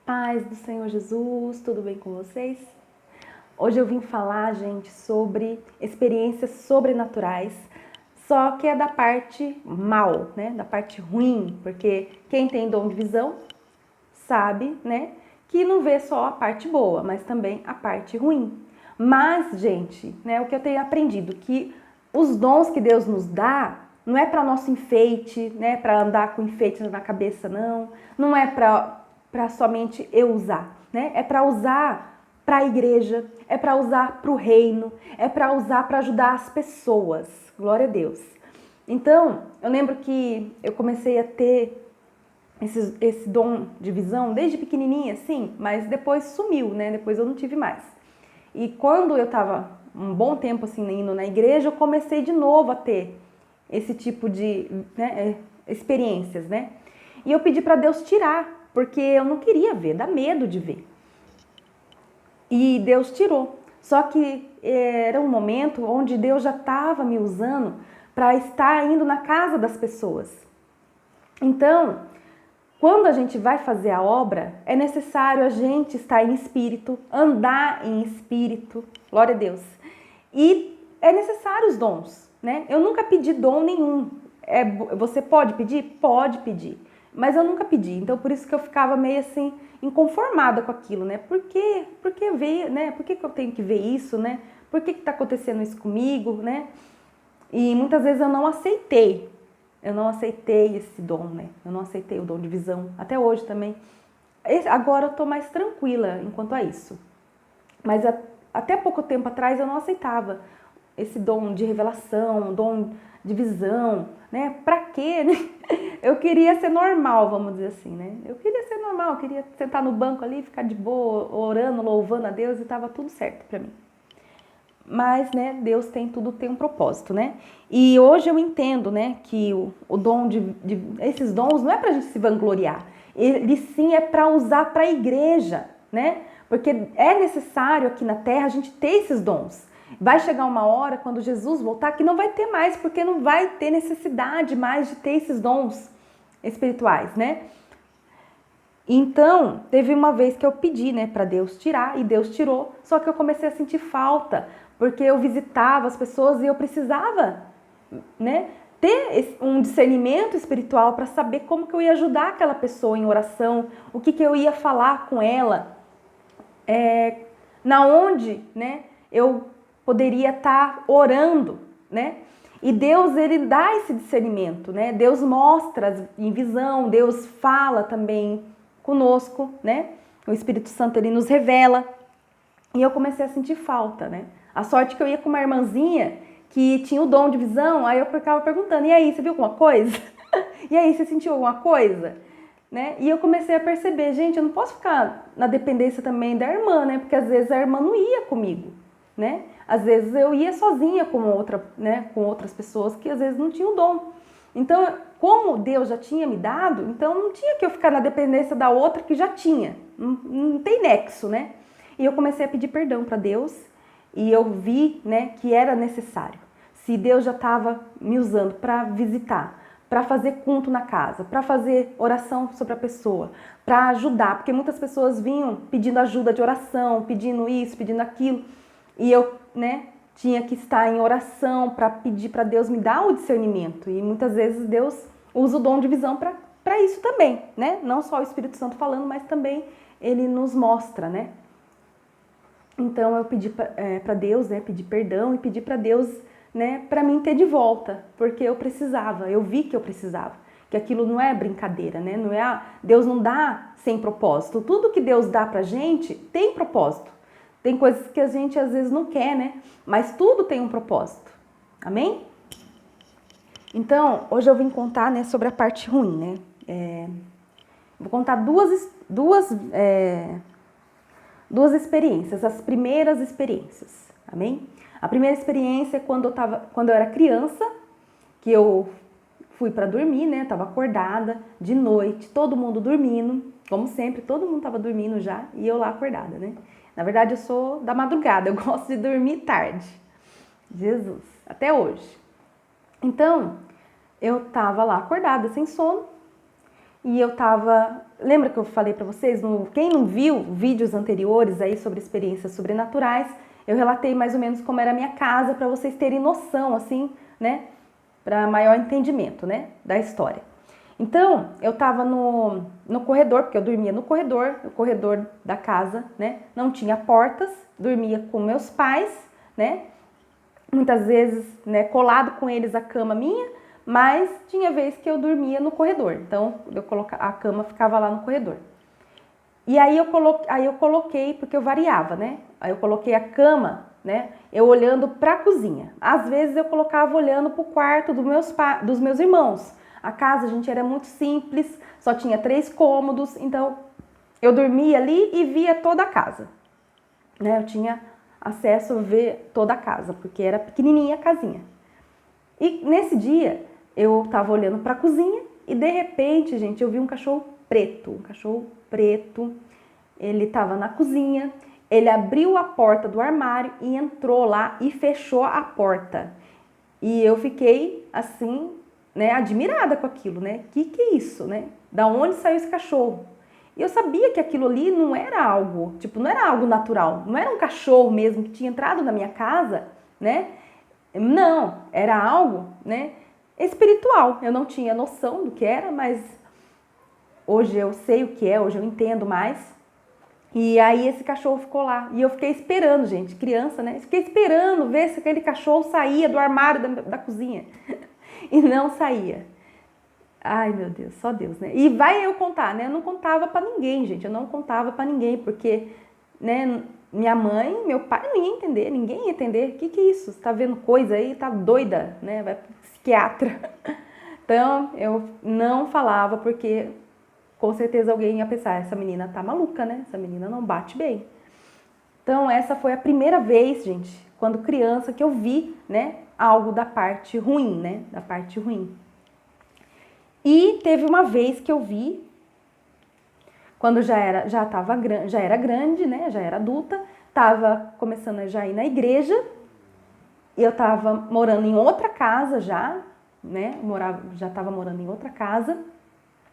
Paz do Senhor Jesus, tudo bem com vocês? Hoje eu vim falar, gente, sobre experiências sobrenaturais, só que é da parte mal, né? Da parte ruim, porque quem tem dom de visão sabe, né? Que não vê só a parte boa, mas também a parte ruim. Mas, gente, né? O que eu tenho aprendido, que os dons que Deus nos dá não é para nosso enfeite, né? Para andar com enfeite na cabeça, não. Não é para somente eu usar, né? É para usar para a igreja, é para usar para o reino, é para usar para ajudar as pessoas. Glória a Deus. Então, eu lembro que eu comecei a ter esse dom de visão desde pequenininha, assim, mas depois sumiu, né? Depois eu não tive mais. E quando eu estava um bom tempo assim indo na igreja, eu comecei de novo a ter esse tipo de experiências, né? E eu pedi para Deus tirar, porque eu não queria ver, dá medo de ver. E Deus tirou. Só que era um momento onde Deus já estava me usando para estar indo na casa das pessoas. Então, quando a gente vai fazer a obra, é necessário a gente estar em espírito, andar em espírito, glória a Deus. E é necessário os dons, né? Eu nunca pedi dom nenhum. Você pode pedir? Pode pedir. Mas eu nunca pedi, então por isso que eu ficava meio assim, inconformada com aquilo, né? Por que veio, né? Por que eu tenho que ver isso, né? Por que tá acontecendo isso comigo, né? E muitas vezes eu não aceitei. Eu não aceitei esse dom, né? Eu não aceitei o dom de visão. Até hoje também. Agora eu tô mais tranquila enquanto a isso. Mas até pouco tempo atrás eu não aceitava esse dom de revelação, dom de visão, né? Pra quê, né? Eu queria ser normal, vamos dizer assim, né? Eu queria ser normal, eu queria sentar no banco ali, ficar de boa, orando, louvando a Deus e tava tudo certo pra mim. Mas, né, Deus tem um propósito, né? E hoje eu entendo, né, que o dom esses dons não é pra gente se vangloriar. Ele sim é para usar para a igreja, né? Porque é necessário aqui na terra a gente ter esses dons. Vai chegar uma hora, quando Jesus voltar, que não vai ter mais, porque não vai ter necessidade mais de ter esses dons espirituais, né? Então, teve uma vez que eu pedi, né, para Deus tirar, e Deus tirou, só que eu comecei a sentir falta, porque eu visitava as pessoas e eu precisava, né, ter um discernimento espiritual para saber como que eu ia ajudar aquela pessoa em oração, o que eu ia falar com ela, na onde, né, eu poderia estar orando, né? E Deus, ele dá esse discernimento, né? Deus mostra em visão, Deus fala também conosco, né? O Espírito Santo, ele nos revela. E eu comecei a sentir falta, né? A sorte que eu ia com uma irmãzinha que tinha o dom de visão, aí eu ficava perguntando, e aí, você viu alguma coisa? E aí, você sentiu alguma coisa? Né? E eu comecei a perceber, gente, eu não posso ficar na dependência também da irmã, né? Porque às vezes a irmã não ia comigo, né? Às vezes eu ia sozinha com com outras pessoas que às vezes não tinham dom. Então, como Deus já tinha me dado, então não tinha que eu ficar na dependência da outra que já tinha. Não tem nexo, né? E eu comecei a pedir perdão para Deus e eu vi, né, que era necessário. Se Deus já estava me usando para visitar, para fazer culto na casa, para fazer oração sobre a pessoa, para ajudar, porque muitas pessoas vinham pedindo ajuda de oração, pedindo isso, pedindo aquilo, e eu, né, tinha que estar em oração para pedir para Deus me dar o discernimento, e muitas vezes Deus usa o dom de visão para isso também, né, não só o Espírito Santo falando, mas também ele nos mostra, né. Então eu pedi para Deus, né, pedi perdão e pedi para Deus, né, para mim ter de volta, porque eu precisava, eu vi que eu precisava, que aquilo não é brincadeira, né, não é, Deus não dá sem propósito, tudo que Deus dá pra gente tem propósito, tem coisas que a gente às vezes não quer, né, mas tudo tem um propósito, amém? Então, hoje eu vim contar, né, sobre a parte ruim, né, vou contar duas experiências, as primeiras experiências, amém? A primeira experiência é quando eu era criança, que eu fui para dormir, né? Tava acordada de noite, todo mundo dormindo, como sempre, todo mundo tava dormindo já e eu lá acordada, né? Na verdade, eu sou da madrugada, eu gosto de dormir tarde. Jesus, até hoje. Então, eu tava lá acordada, sem sono, e eu tava... Lembra que eu falei pra vocês? Quem não viu vídeos anteriores aí sobre experiências sobrenaturais, eu relatei mais ou menos como era a minha casa, pra vocês terem noção, assim, né? Para maior entendimento, né? Da história. Então, eu tava no corredor, porque eu dormia no corredor, o corredor da casa, né? Não tinha portas, dormia com meus pais, né? Muitas vezes, né, colado com eles a cama minha, mas tinha vez que eu dormia no corredor. Então, a cama ficava lá no corredor. E aí eu coloquei, porque eu variava, né? Aí eu coloquei a cama, né? Eu olhando para a cozinha. Às vezes eu colocava olhando para o quarto dos meus irmãos. A casa, gente, era muito simples, só tinha 3 cômodos, então eu dormia ali e via toda a casa, né? Eu tinha acesso a ver toda a casa, porque era pequenininha a casinha. E nesse dia eu estava olhando para a cozinha e de repente, gente, eu vi um cachorro preto. Ele estava na cozinha, ele abriu a porta do armário e entrou lá e fechou a porta. E eu fiquei assim, né, admirada com aquilo, né? Que é isso, né? Da onde saiu esse cachorro? E eu sabia que aquilo ali não era algo, tipo, não era algo natural, não era um cachorro mesmo que tinha entrado na minha casa, né? Não, era algo, né, espiritual. Eu não tinha noção do que era, mas hoje eu sei o que é, hoje eu entendo mais. E aí esse cachorro ficou lá. E eu fiquei esperando, gente, criança, né? Fiquei esperando ver se aquele cachorro saía do armário da cozinha. E não saía. Ai, meu Deus, só Deus, né? E vai eu contar, né? Eu não contava pra ninguém, gente. Eu não contava pra ninguém, porque, né, minha mãe, meu pai não ia entender, ninguém ia entender. O que é isso? Você tá vendo coisa aí? Tá doida, né? Vai pro psiquiatra. Então, eu não falava, porque com certeza alguém ia pensar, essa menina tá maluca, né? Essa menina não bate bem. Então, essa foi a primeira vez, gente, quando criança, que eu vi, né, algo da parte ruim, né? Da parte ruim. E teve uma vez que eu vi, quando já era grande, né? Já era adulta, tava começando a já ir na igreja, e eu tava morando em outra casa já, né? Já tava morando em outra casa.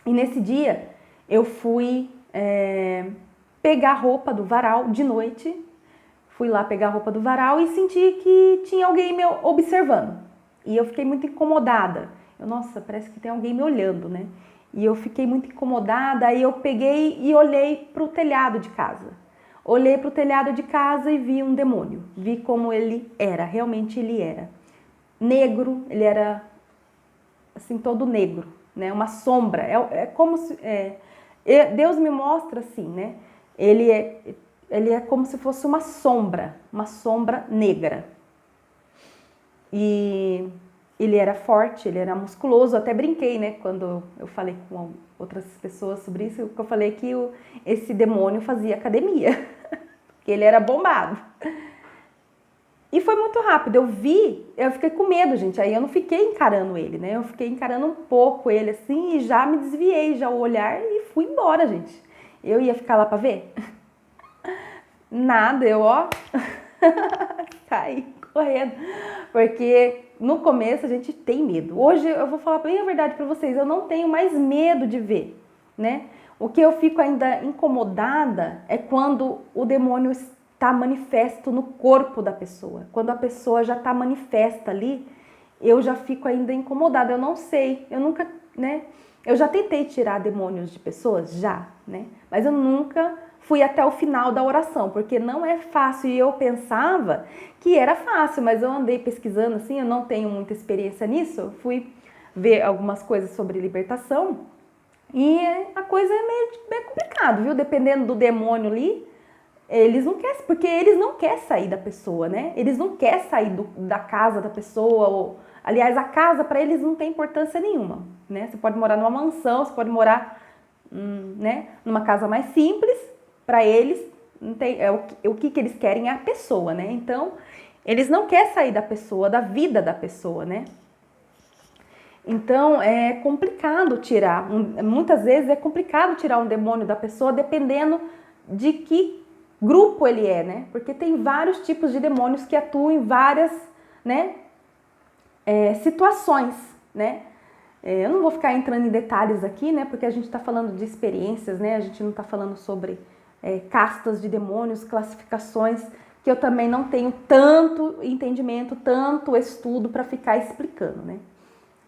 E nesse dia eu fui pegar roupa do varal de noite. Fui lá pegar roupa do varal e senti que tinha alguém me observando. E eu fiquei muito incomodada. Nossa, parece que tem alguém me olhando, né? E eu fiquei muito incomodada, aí eu peguei e olhei para o telhado de casa. Olhei para o telhado de casa e vi um demônio. Vi como ele era, realmente ele era. Negro, ele era assim, todo negro, né? Uma sombra. É como se... Deus me mostra assim, né? Ele é como se fosse uma sombra negra. E ele era forte, ele era musculoso. Eu até brinquei, né? Quando eu falei com outras pessoas sobre isso, eu falei que esse demônio fazia academia, que ele era bombado. E foi muito rápido, eu fiquei com medo, gente, aí eu não fiquei encarando ele, né? Eu fiquei encarando um pouco ele assim e já me desviei já o olhar e fui embora, gente. Eu ia ficar lá pra ver? Nada, eu saí correndo, porque no começo a gente tem medo. Hoje eu vou falar bem a verdade pra vocês, eu não tenho mais medo de ver, né? O que eu fico ainda incomodada é quando o demônio está manifesto no corpo da pessoa. Quando a pessoa já está manifesta ali, eu já fico ainda incomodada. Eu não sei, eu nunca, né? Eu já tentei tirar demônios de pessoas, já, né? Mas eu nunca fui até o final da oração, porque não é fácil. E eu pensava que era fácil, mas eu andei pesquisando assim, eu não tenho muita experiência nisso. Eu fui ver algumas coisas sobre libertação e a coisa é meio complicado, viu? Dependendo do demônio ali, eles não querem, porque eles não querem sair da pessoa, né? Eles não querem sair da casa da pessoa. Aliás, a casa para eles não tem importância nenhuma, né? Você pode morar numa mansão, você pode morar, né, numa casa mais simples. Para eles, não tem, o que eles querem é a pessoa, né? Então, eles não querem sair da pessoa, da vida da pessoa, né? Então, é complicado tirar, muitas vezes é complicado tirar um demônio da pessoa, dependendo de que grupo ele é, né? Porque tem vários tipos de demônios que atuam em várias, né, situações, né? Eu não vou ficar entrando em detalhes aqui, né? Porque a gente está falando de experiências, né? A gente não está falando sobre castas de demônios, classificações, que eu também não tenho tanto entendimento, tanto estudo para ficar explicando, né?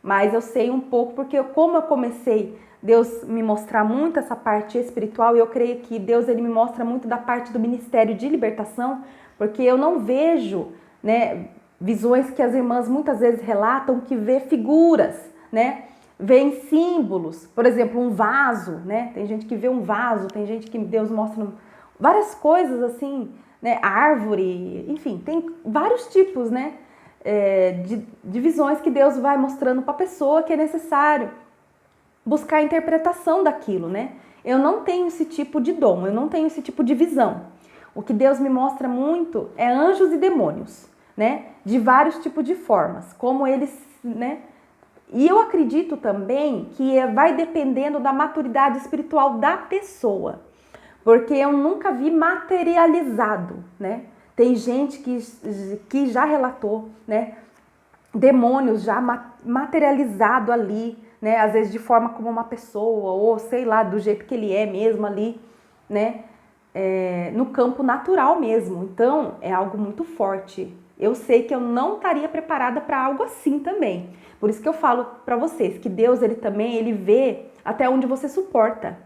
Mas eu sei um pouco, porque como eu comecei Deus me mostrar muito essa parte espiritual, e eu creio que Deus ele me mostra muito da parte do ministério de libertação, porque eu não vejo, né, visões que as irmãs muitas vezes relatam, que vê figuras, né, vê símbolos, por exemplo, um vaso, né, tem gente que vê um vaso, tem gente que Deus mostra várias coisas assim, né, árvore, enfim, tem vários tipos, né, de visões que Deus vai mostrando para a pessoa que é necessário buscar a interpretação daquilo, né? Eu não tenho esse tipo de dom, eu não tenho esse tipo de visão. O que Deus me mostra muito é anjos e demônios, né? De vários tipos de formas, como eles, né? E eu acredito também que vai dependendo da maturidade espiritual da pessoa, porque eu nunca vi materializado, né? Tem gente que já relatou, né? Demônios já materializado ali, né? Às vezes de forma como uma pessoa, ou sei lá, do jeito que ele é mesmo ali, né? No campo natural mesmo. Então, é algo muito forte. Eu sei que eu não estaria preparada para algo assim também. Por isso que eu falo para vocês que Deus, ele também, ele vê até onde você suporta,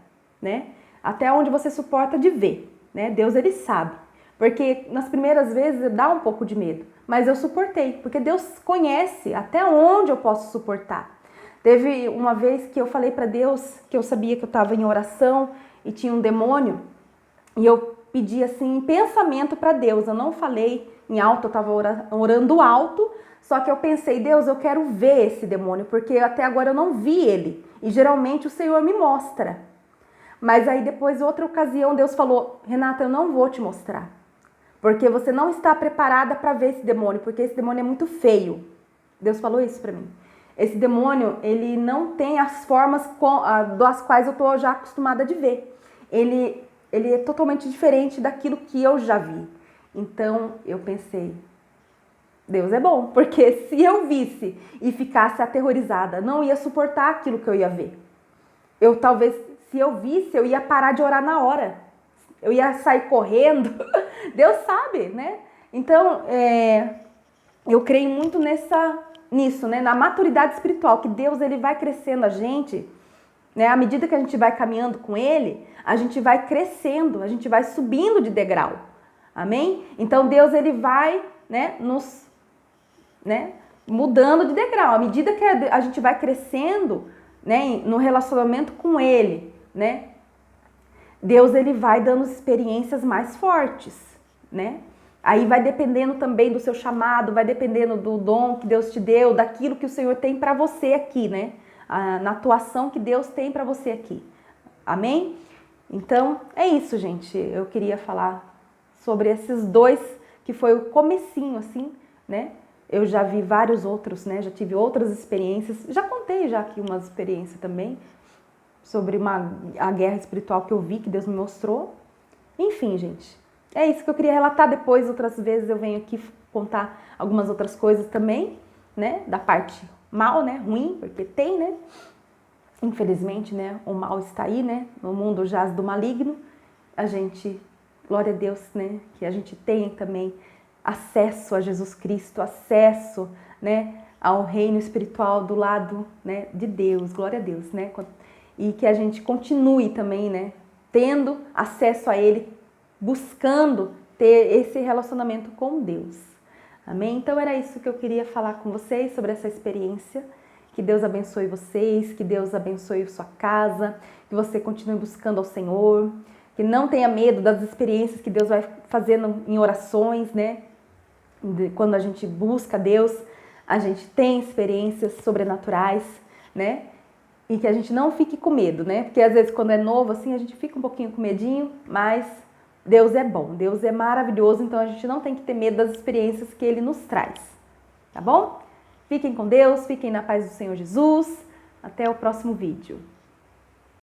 né? Até onde você suporta de ver, né? Deus, ele sabe. Porque nas primeiras vezes dá um pouco de medo, mas eu suportei, porque Deus conhece até onde eu posso suportar. Teve uma vez que eu falei para Deus que eu sabia que eu estava em oração e tinha um demônio, e eu pedi assim em pensamento para Deus. Eu não falei em alto, eu estava orando alto, só que eu pensei, Deus, eu quero ver esse demônio, porque até agora eu não vi ele, e geralmente o Senhor me mostra. Mas aí depois, outra ocasião, Deus falou, Renata, eu não vou te mostrar, porque você não está preparada para ver esse demônio, porque esse demônio é muito feio. Deus falou isso para mim. Esse demônio, ele não tem as formas das quais eu estou já acostumada de ver. Ele é totalmente diferente daquilo que eu já vi. Então, eu pensei, Deus é bom, porque se eu visse e ficasse aterrorizada, não ia suportar aquilo que eu ia ver. Eu talvez, se eu visse, eu ia parar de orar na hora. Eu ia sair correndo. Deus sabe, né? Então, eu creio muito nisso, né? Na maturidade espiritual, que Deus, ele vai crescendo a gente, né? À medida que a gente vai caminhando com ele, a gente vai crescendo, a gente vai subindo de degrau. Amém? Então, Deus, ele vai, né, nos, né, mudando de degrau. À medida que a gente vai crescendo, né, no relacionamento com ele, né? Deus, ele vai dando experiências mais fortes, né? Aí vai dependendo também do seu chamado, vai dependendo do dom que Deus te deu, daquilo que o Senhor tem para você aqui, né? Na atuação que Deus tem para você aqui. Amém? Então, é isso, gente. Eu queria falar sobre esses dois, que foi o comecinho, assim, né? Eu já vi vários outros, né? Já tive outras experiências. Já contei já aqui umas experiências também sobre a guerra espiritual que eu vi, que Deus me mostrou. Enfim, gente. É isso que eu queria relatar. Depois, outras vezes, eu venho aqui contar algumas outras coisas também, né? Da parte mal, né? Ruim, porque tem, né? Infelizmente, né? O mal está aí, né? No mundo jaz do maligno. A gente, glória a Deus, né? Que a gente tem também acesso a Jesus Cristo, acesso, né? Ao reino espiritual do lado, né? De Deus, glória a Deus, né? E que a gente continue também, né? Tendo acesso a Ele, buscando ter esse relacionamento com Deus. Amém? Então era isso que eu queria falar com vocês sobre essa experiência. Que Deus abençoe vocês, que Deus abençoe sua casa, que você continue buscando ao Senhor, que não tenha medo das experiências que Deus vai fazendo em orações, né? Quando a gente busca Deus, a gente tem experiências sobrenaturais, né? E que a gente não fique com medo, né? Porque às vezes quando é novo assim, a gente fica um pouquinho com medinho, mas Deus é bom, Deus é maravilhoso, então a gente não tem que ter medo das experiências que Ele nos traz, tá bom? Fiquem com Deus, fiquem na paz do Senhor Jesus, até o próximo vídeo.